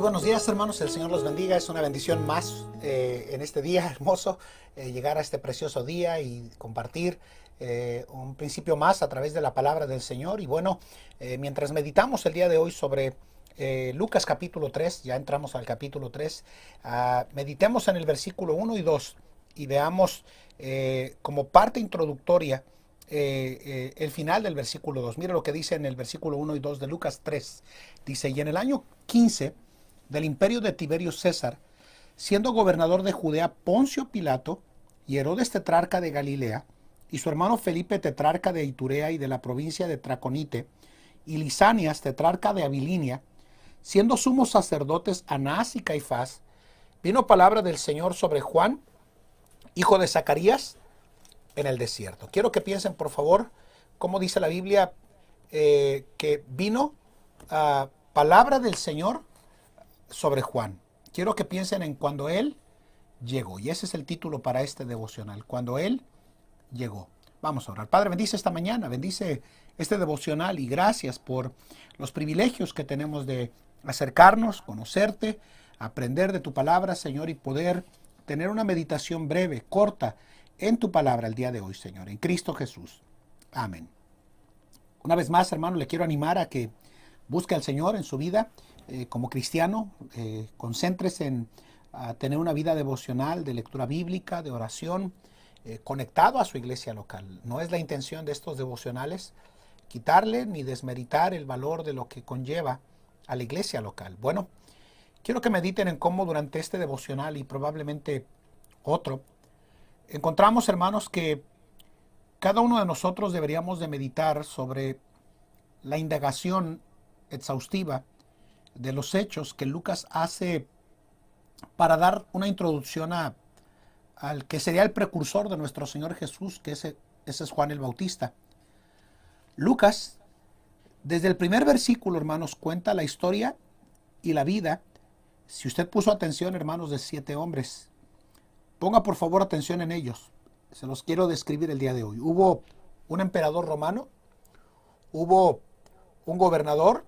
Muy buenos días, hermanos, el Señor los bendiga. Es una bendición más en este día hermoso, llegar a este precioso día y compartir un principio más a través de la palabra del Señor. Y bueno, mientras meditamos el día de hoy sobre Lucas capítulo 3, ya entramos al capítulo 3, meditemos en el versículo 1 y 2 y veamos como parte introductoria el final del versículo 2. Mire lo que dice en el versículo 1 y 2 de Lucas 3. Dice: y en el año 15 del imperio de Tiberio César, siendo gobernador de Judea Poncio Pilato, y Herodes tetrarca de Galilea, y su hermano Felipe tetrarca de Iturea y de la provincia de Traconite, y Lisanias tetrarca de Abilinia, siendo sumos sacerdotes Anás y Caifás, vino palabra del Señor sobre Juan, hijo de Zacarías, en el desierto. Quiero que piensen, por favor, cómo dice la Biblia que vino palabra del Señor sobre Juan. Quiero que piensen en cuando Él llegó. Y ese es el título para este devocional. Cuando Él llegó. Vamos a orar. Padre, bendice esta mañana, bendice este devocional y gracias por los privilegios que tenemos de acercarnos, conocerte, aprender de tu palabra, Señor, y poder tener una meditación breve, corta, en tu palabra el día de hoy, Señor, en Cristo Jesús. Amén. Una vez más, hermano, le quiero animar a que busque al Señor en su vida como cristiano. Concéntrese en tener una vida devocional, de lectura bíblica, de oración, conectado a su iglesia local. No es la intención de estos devocionales quitarle ni desmeritar el valor de lo que conlleva a la iglesia local. Bueno, quiero que mediten en cómo durante este devocional y probablemente otro, encontramos, hermanos, que cada uno de nosotros deberíamos de meditar sobre la indagación exhaustiva de los hechos que Lucas hace para dar una introducción al que sería el precursor de nuestro Señor Jesús, que ese es Juan el Bautista. Lucas, desde el primer versículo, hermanos, cuenta la historia y la vida, si usted puso atención, hermanos, de 7 hombres. Ponga por favor atención en ellos. Se los quiero describir el día de hoy. Hubo un emperador romano, hubo un gobernador,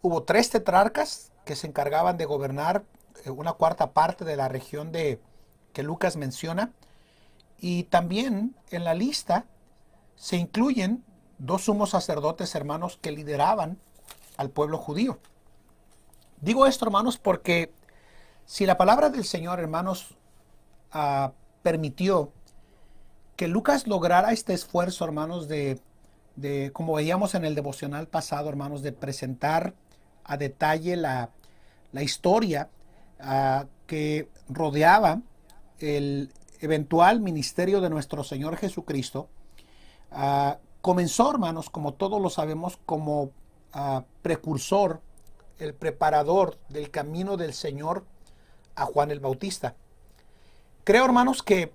hubo 3 tetrarcas que se encargaban de gobernar una cuarta parte de la región que Lucas menciona. Y también en la lista se incluyen 2 sumos sacerdotes, hermanos, que lideraban al pueblo judío. Digo esto, hermanos, porque si la palabra del Señor, hermanos, permitió que Lucas lograra este esfuerzo, hermanos, de como veíamos en el devocional pasado, hermanos, de presentar a detalle la historia que rodeaba el eventual ministerio de nuestro Señor Jesucristo. Comenzó, hermanos, como todos lo sabemos, como precursor, el preparador del camino del Señor a Juan el Bautista. Creo, hermanos, que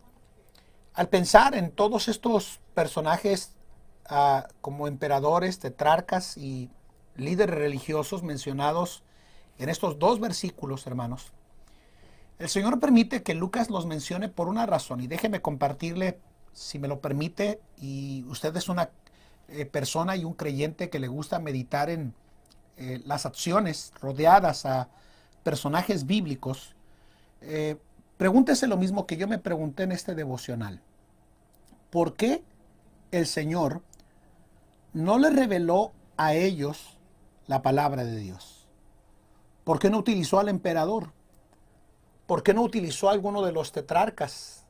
al pensar en todos estos personajes como emperadores, tetrarcas y líderes religiosos mencionados en estos 2 versículos, hermanos, el Señor permite que Lucas los mencione por una razón. Y déjeme compartirle, si me lo permite, y usted es una persona y un creyente que le gusta meditar en las acciones rodeadas a personajes bíblicos, pregúntese lo mismo que yo me pregunté en este devocional. ¿Por qué el Señor no le reveló a ellos la palabra de Dios? ¿Por qué no utilizó al emperador? ¿Por qué no utilizó a alguno de los tetrarcas?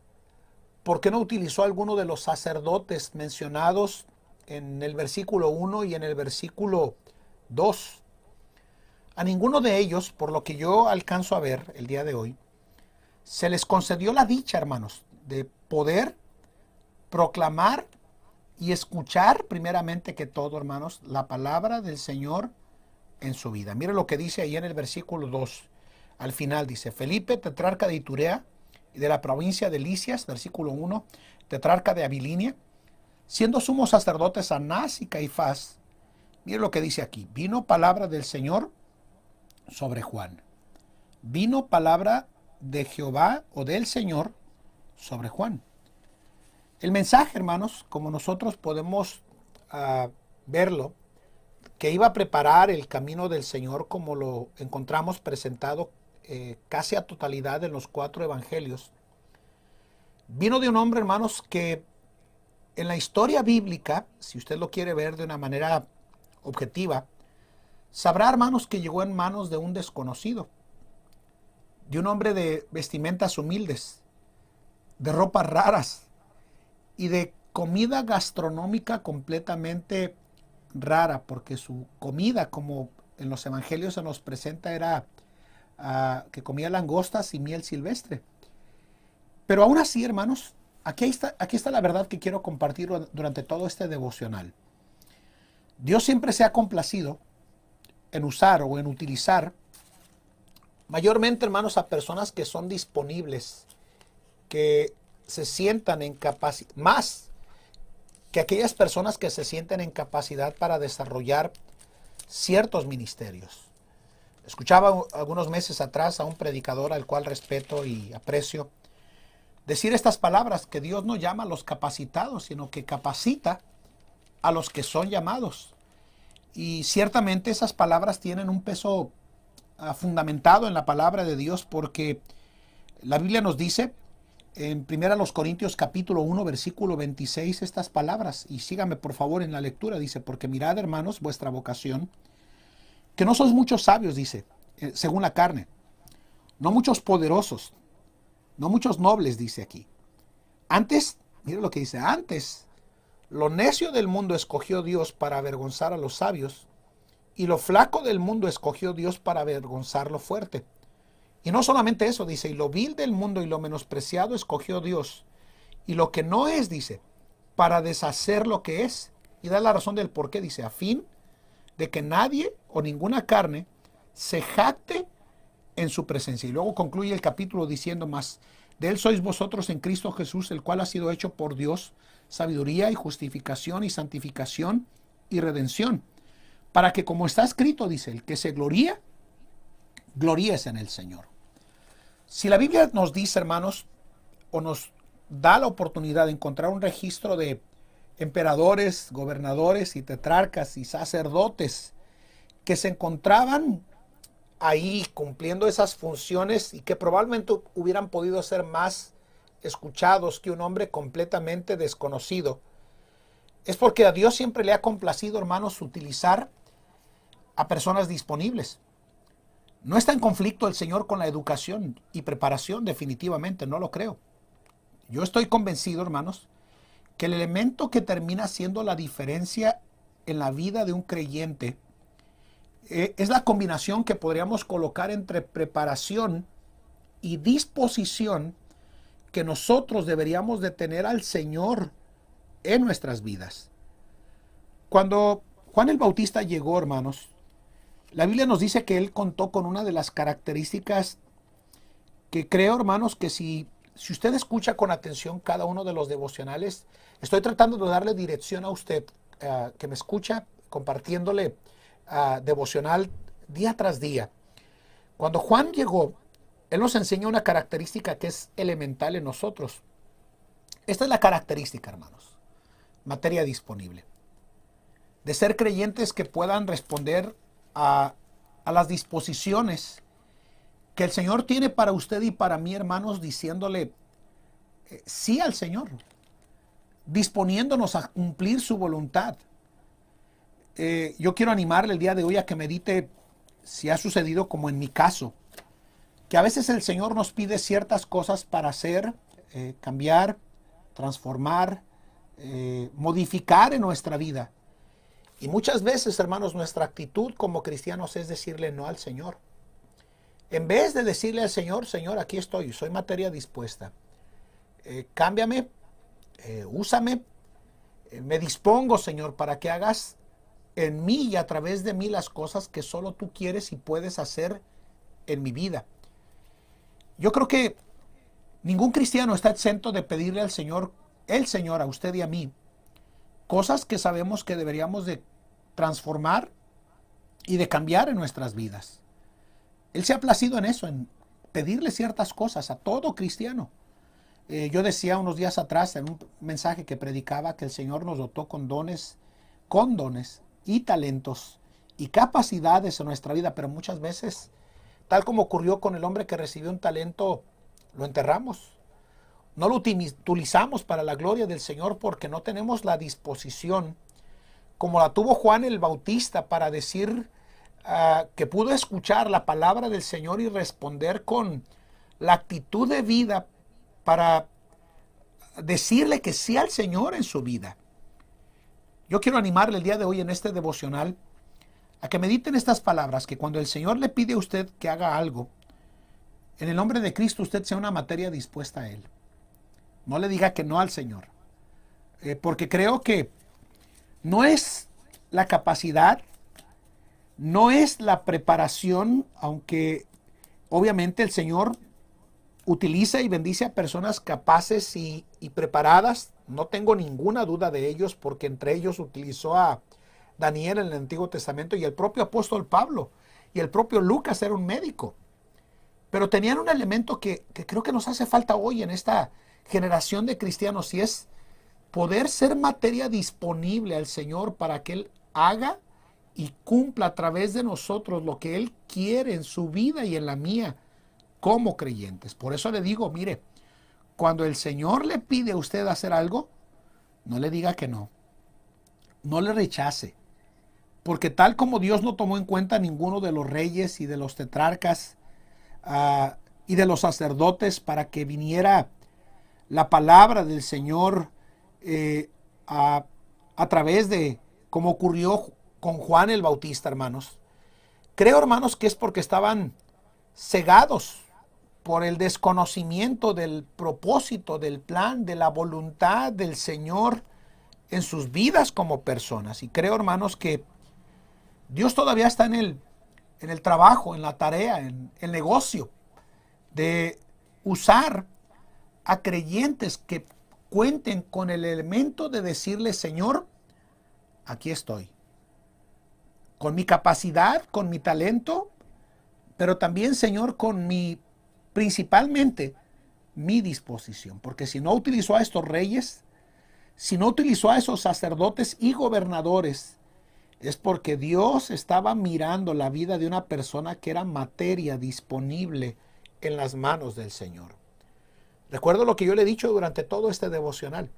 ¿Por qué no utilizó a alguno de los sacerdotes mencionados en el versículo 1 y en el versículo 2? A ninguno de ellos, por lo que yo alcanzo a ver el día de hoy, se les concedió la dicha, hermanos, de poder proclamar y escuchar primeramente que todo, hermanos, la palabra del Señor en su vida. Mire lo que dice ahí en el versículo 2. Al final dice: Felipe, tetrarca de Iturea y de la provincia de Licias, versículo 1, tetrarca de Abilinia, siendo sumos sacerdotes Anás y Caifás. Mire lo que dice aquí: vino palabra del Señor sobre Juan. Vino palabra de Jehová o del Señor sobre Juan. El mensaje, hermanos, como nosotros podemos verlo, que iba a preparar el camino del Señor como lo encontramos presentado casi a totalidad en los 4 evangelios, vino de un hombre, hermanos, que en la historia bíblica, si usted lo quiere ver de una manera objetiva, sabrá, hermanos, que llegó en manos de un desconocido, de un hombre de vestimentas humildes, de ropas raras y de comida gastronómica completamente rara, porque su comida, como en los evangelios se nos presenta, era que comía langostas y miel silvestre. Pero aún así, hermanos, aquí está la verdad que quiero compartir durante todo este devocional. Dios siempre se ha complacido en usar o en utilizar mayormente, hermanos, a personas que son disponibles, que se sientan en capacidad, más que aquellas personas que se sienten en capacidad para desarrollar ciertos ministerios. Escuchaba algunos meses atrás a un predicador al cual respeto y aprecio decir estas palabras, que Dios no llama a los capacitados, sino que capacita a los que son llamados. Y ciertamente esas palabras tienen un peso fundamentado en la palabra de Dios, porque la Biblia nos dice en 1 Corintios capítulo 1 versículo 26 estas palabras, y sígame por favor en la lectura. Dice: porque mirad, hermanos, vuestra vocación, que no sois muchos sabios, dice, según la carne, no muchos poderosos, no muchos nobles, dice aquí. Antes, mire lo que dice, antes lo necio del mundo escogió Dios para avergonzar a los sabios, y lo flaco del mundo escogió Dios para avergonzar lo fuerte. Y no solamente eso, dice, y lo vil del mundo y lo menospreciado escogió Dios, y lo que no es, dice, para deshacer lo que es. Y da la razón del por qué, dice, a fin de que nadie o ninguna carne se jacte en su presencia. Y luego concluye el capítulo diciendo: más de él sois vosotros en Cristo Jesús, el cual ha sido hecho por Dios sabiduría y justificación y santificación y redención, para que, como está escrito, dice, el que se gloría, gloríese en el Señor. Si la Biblia nos dice, hermanos, o nos da la oportunidad de encontrar un registro de emperadores, gobernadores y tetrarcas y sacerdotes que se encontraban ahí cumpliendo esas funciones y que probablemente hubieran podido ser más escuchados que un hombre completamente desconocido, es porque a Dios siempre le ha complacido, hermanos, utilizar a personas disponibles. No está en conflicto el Señor con la educación y preparación, definitivamente, no lo creo. Yo estoy convencido, hermanos, que el elemento que termina siendo la diferencia en la vida de un creyente es la combinación que podríamos colocar entre preparación y disposición que nosotros deberíamos de tener al Señor en nuestras vidas. Cuando Juan el Bautista llegó, hermanos, la Biblia nos dice que él contó con una de las características que creo, hermanos, que si usted escucha con atención cada uno de los devocionales, estoy tratando de darle dirección a usted que me escucha, compartiéndole devocional día tras día. Cuando Juan llegó, él nos enseña una característica que es elemental en nosotros. Esta es la característica, hermanos: materia disponible. De ser creyentes que puedan responder a las disposiciones que el Señor tiene para usted y para mí, hermanos, diciéndole sí al Señor, disponiéndonos a cumplir su voluntad. Yo quiero animarle el día de hoy a que medite si ha sucedido como en mi caso, que a veces el Señor nos pide ciertas cosas para hacer, cambiar, transformar, modificar en nuestra vida. Y muchas veces, hermanos, nuestra actitud como cristianos es decirle no al Señor. En vez de decirle al Señor: Señor, aquí estoy, soy materia dispuesta. Cámbiame, úsame, me dispongo, Señor, para que hagas en mí y a través de mí las cosas que solo tú quieres y puedes hacer en mi vida. Yo creo que ningún cristiano está exento de pedirle al Señor, el Señor, a usted y a mí, cosas que sabemos que deberíamos de transformar y de cambiar en nuestras vidas. Él se ha placido en eso, en pedirle ciertas cosas a todo cristiano. Yo decía unos días atrás en un mensaje que predicaba que el Señor nos dotó con dones y talentos y capacidades en nuestra vida, pero muchas veces, tal como ocurrió con el hombre que recibió un talento, lo enterramos. No lo utilizamos para la gloria del Señor porque no tenemos la disposición, como la tuvo Juan el Bautista, para decir que pudo escuchar la palabra del Señor y responder con la actitud de vida para decirle que sí al Señor en su vida. Yo quiero animarle el día de hoy en este devocional a que mediten estas palabras, que cuando el Señor le pide a usted que haga algo, en el nombre de Cristo usted sea una materia dispuesta a Él. No le diga que no al Señor, porque creo que no es la capacidad, no es la preparación, aunque obviamente el Señor utiliza y bendice a personas capaces y preparadas. No tengo ninguna duda de ellos, porque entre ellos utilizó a Daniel en el Antiguo Testamento, y el propio apóstol Pablo y el propio Lucas era un médico. Pero tenían un elemento que creo que nos hace falta hoy en esta generación de cristianos, y es poder ser materia disponible al Señor para que Él haga y cumpla a través de nosotros lo que Él quiere en su vida y en la mía como creyentes. Por eso le digo, mire, cuando el Señor le pide a usted hacer algo, no le diga que no. No le rechace. Porque tal como Dios no tomó en cuenta a ninguno de los reyes y de los tetrarcas y de los sacerdotes para que viniera la palabra del Señor a través de, como ocurrió con Juan el Bautista, hermanos. Creo, hermanos, que es porque estaban cegados por el desconocimiento del propósito, del plan, de la voluntad del Señor en sus vidas como personas. Y creo, hermanos, que Dios todavía está en el trabajo, en la tarea, en el negocio de usar a creyentes que cuenten con el elemento de decirle: Señor, aquí estoy, con mi capacidad, con mi talento, pero también, Señor, principalmente mi disposición. Porque si no utilizó a estos reyes, si no utilizó a esos sacerdotes y gobernadores, es porque Dios estaba mirando la vida de una persona que era materia disponible en las manos del Señor. Recuerdo lo que yo le he dicho durante todo este devocional.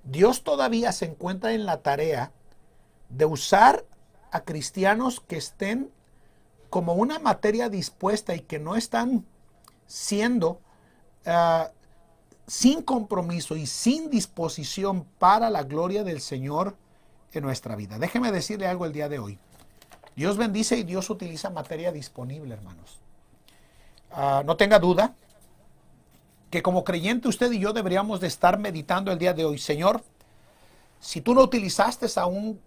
Dios todavía se encuentra en la tarea de usar a cristianos que estén como una materia dispuesta y que no están siendo sin compromiso y sin disposición para la gloria del Señor en nuestra vida. Déjeme decirle algo el día de hoy. Dios bendice y Dios utiliza materia disponible, hermanos. No tenga duda que como creyente usted y yo deberíamos de estar meditando el día de hoy: Señor, si tú no utilizaste a un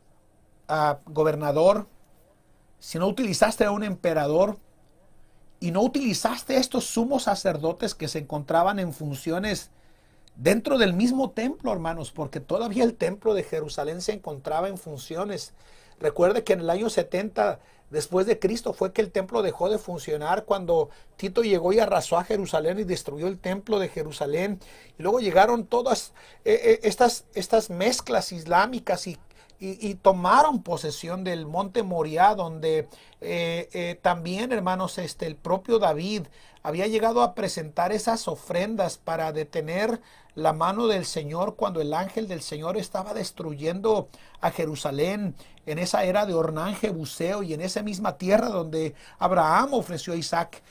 gobernador, si no utilizaste a un emperador y no utilizaste a estos sumos sacerdotes que se encontraban en funciones dentro del mismo templo, hermanos, porque todavía el templo de Jerusalén se encontraba en funciones. Recuerde que en el año 70 después de Cristo fue que el templo dejó de funcionar, cuando Tito llegó y arrasó a Jerusalén y destruyó el templo de Jerusalén. Y luego llegaron todas estas mezclas islámicas y tomaron posesión del monte Moriah, donde también, hermanos, el propio David había llegado a presentar esas ofrendas para detener la mano del Señor cuando el ángel del Señor estaba destruyendo a Jerusalén en esa era de Ornán Jebuseo, y en esa misma tierra donde Abraham ofreció a Isaac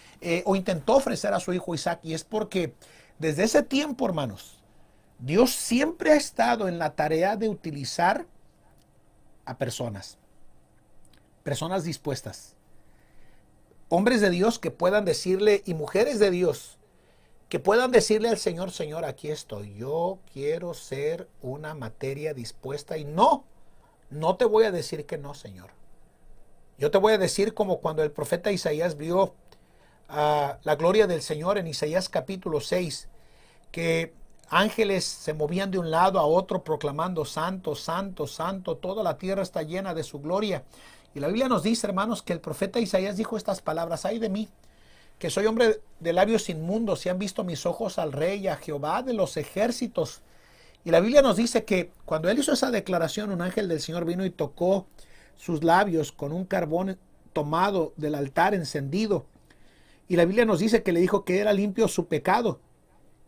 o intentó ofrecer a su hijo Isaac. Y es porque desde ese tiempo, hermanos, Dios siempre ha estado en la tarea de utilizar a personas dispuestas, hombres de Dios que puedan decirle, y mujeres de Dios que puedan decirle al Señor: Señor, aquí estoy, yo quiero ser una materia dispuesta, y no te voy a decir que no, Señor. Yo te voy a decir como cuando el profeta Isaías vio la gloria del Señor en Isaías capítulo 6, que ángeles se movían de un lado a otro proclamando: santo, santo, santo, toda la tierra está llena de su gloria. Y la Biblia nos dice, hermanos, que el profeta Isaías dijo estas palabras: ay de mí, que soy hombre de labios inmundos, y han visto mis ojos al Rey, a Jehová de los ejércitos. Y la Biblia nos dice que cuando él hizo esa declaración, un ángel del Señor vino y tocó sus labios con un carbón tomado del altar encendido. Y la Biblia nos dice que le dijo que era limpio su pecado.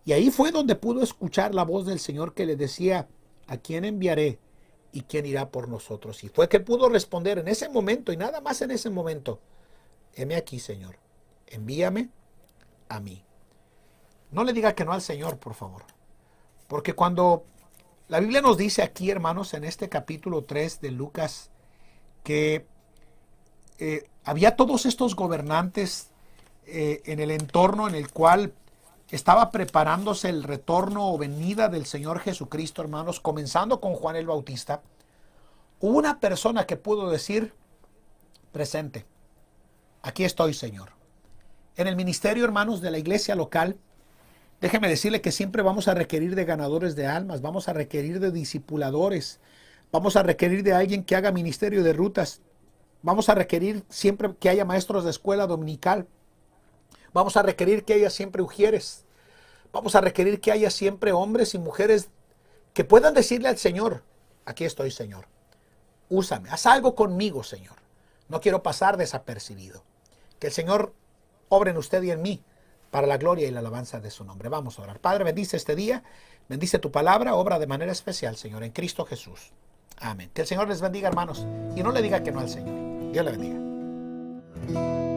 Y ahí fue donde pudo escuchar la voz del Señor que le decía, ¿a quién enviaré y quién irá por nosotros? Y fue que pudo responder en ese momento y nada más en ese momento, heme aquí, Señor, envíame a mí. No le diga que no al Señor, por favor. Porque cuando la Biblia nos dice aquí, hermanos, en este capítulo 3 de Lucas, que había todos estos gobernantes en el entorno en el cual estaba preparándose el retorno o venida del Señor Jesucristo, hermanos, comenzando con Juan el Bautista, hubo una persona que pudo decir, presente, aquí estoy, Señor. En el ministerio, hermanos, de la iglesia local, déjeme decirle que siempre vamos a requerir de ganadores de almas, vamos a requerir de discipuladores, vamos a requerir de alguien que haga ministerio de rutas, vamos a requerir siempre que haya maestros de escuela dominical, vamos a requerir que haya siempre ujieres, vamos a requerir que haya siempre hombres y mujeres que puedan decirle al Señor, aquí estoy, Señor, úsame, haz algo conmigo, Señor, no quiero pasar desapercibido, que el Señor obre en usted y en mí, para la gloria y la alabanza de su nombre. Vamos a orar. Padre, bendice este día, bendice tu palabra, obra de manera especial, Señor, en Cristo Jesús. Amén. Que el Señor les bendiga, hermanos, y no le diga que no al Señor. Dios le bendiga.